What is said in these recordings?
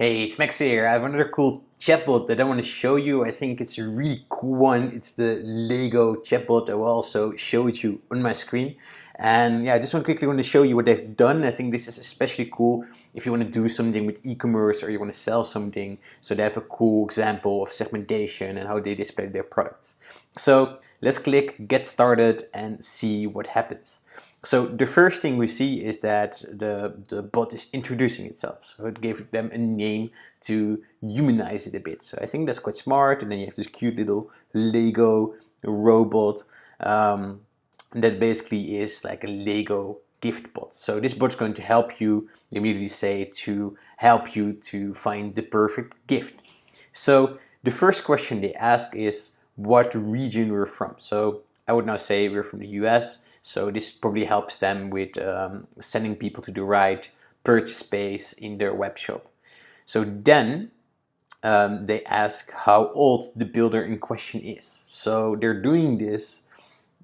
Hey, it's Max here. I have another cool chatbot that I want to show you. I think it's a really cool one. It's the Lego chatbot. I will also show it you on my screen. And yeah, I just quickly want to show you what they've done. I think this is especially cool if you want to do something with e-commerce or you want to sell something. So they have a cool example of segmentation and how they display their products. So let's click get started and see what happens. So the first thing we see is that the bot is introducing itself. So it gave them a name to humanize it a bit. So I think that's quite smart. And then you have this cute little Lego robot that basically is like a Lego gift bot. So this bot's going to help you, immediately say, to help you to find the perfect gift. So the first question they ask is what region we're from. So I would now say we're from the US. So this probably helps them with sending people to the right purchase space in their web shop. So then they ask how old the builder in question is. So they're doing this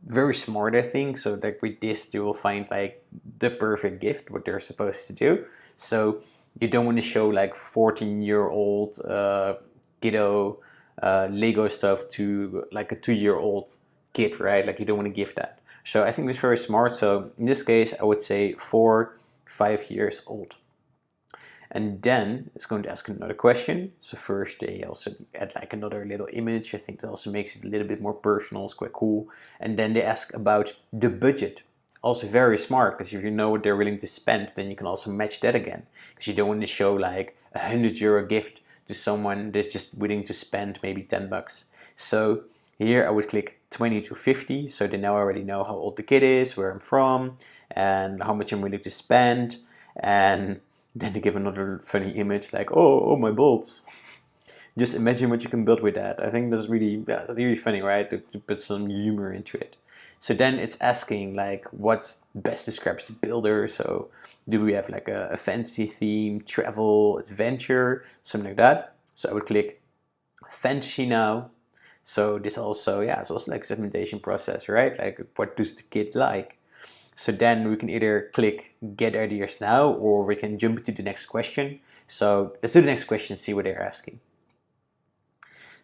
very smart, I think. So that with this, they will find like the perfect gift, what they're supposed to do. So you don't want to show like 14-year-old kiddo Lego stuff to like a 2-year-old kid, right? Like you don't want to give that. So I think that's very smart. So in this case, I would say 4-5 years old. And then it's going to ask another question. So first they also add like another little image. I think that also makes it a little bit more personal. It's quite cool. And then they ask about the budget. Also very smart, because if you know what they're willing to spend, then you can also match that again. Because you don't want to show like a €100 gift to someone that's just willing to spend maybe 10 bucks. So here I would click 20 to 50, so they now already know how old the kid is, where I'm from, and how much I'm willing to spend. And then they give another funny image like, oh my bolts. Just imagine what you can build with that. I think that's really, that's really funny, right? To put some humor into it. So then it's asking like what best describes the builder. So do we have like a fantasy theme, travel, adventure, something like that? So I would click fantasy now. So this also, yeah, it's also like a segmentation process, right? Like what does the kid like? So then we can either click get ideas now, or we can jump to the next question. So let's do the next question, see what they're asking.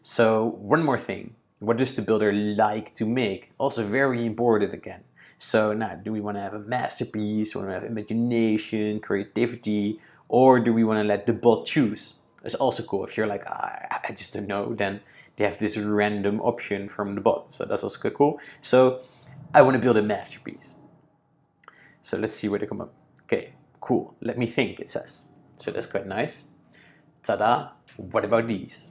So one more thing, what does the builder like to make? Also very important again. So now, do we want to have a masterpiece, want to have imagination, creativity, or do we want to let the bot choose? It's also cool. If you're like, I just don't know, then they have this random option from the bot. So that's also quite cool. So I want to build a masterpiece. So let's see where they come up. Okay, cool. Let me think, it says. So that's quite nice. Ta-da. What about these?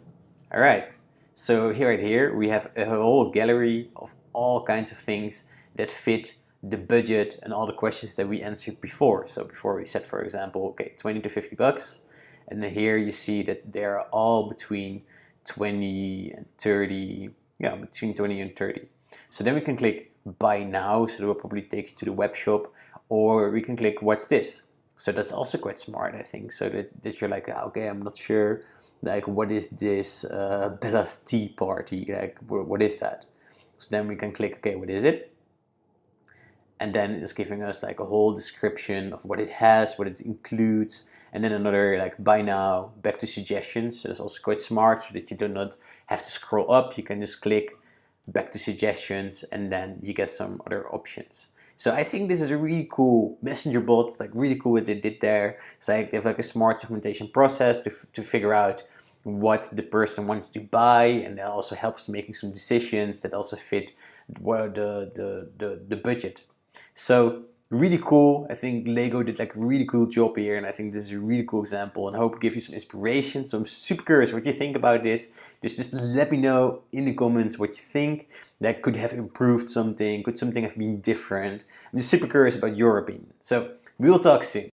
All right. So right here, we have a whole gallery of all kinds of things that fit the budget and all the questions that we answered before. So before we said, for example, okay, 20 to 50 bucks. And then here you see that they're all between 20 and 30, yeah, between 20 and 30. So then we can click buy now, so it will probably take you to the web shop, or we can click what's this? So that's also quite smart, I think, so that you're like, okay, I'm not sure, like what is this Bella's tea party, like what is that? So then we can click, okay, what is it? And then it's giving us like a whole description of what it has, what it includes, and then another like buy now, back to suggestions. So it's also quite smart, so that you do not have to scroll up. You can just click back to suggestions, and then you get some other options. So I think this is a really cool messenger bot. It's like really cool what they did there. It's like they have like a smart segmentation process to figure out what the person wants to buy, and that also helps making some decisions that also fit the budget. So really cool. I think Lego did like a really cool job here, and I think this is a really cool example, and I hope it gives you some inspiration. So I'm super curious what you think about this. Just let me know in the comments what you think. That could have improved something, could something have been different. I'm just super curious about your opinion. So we will talk soon.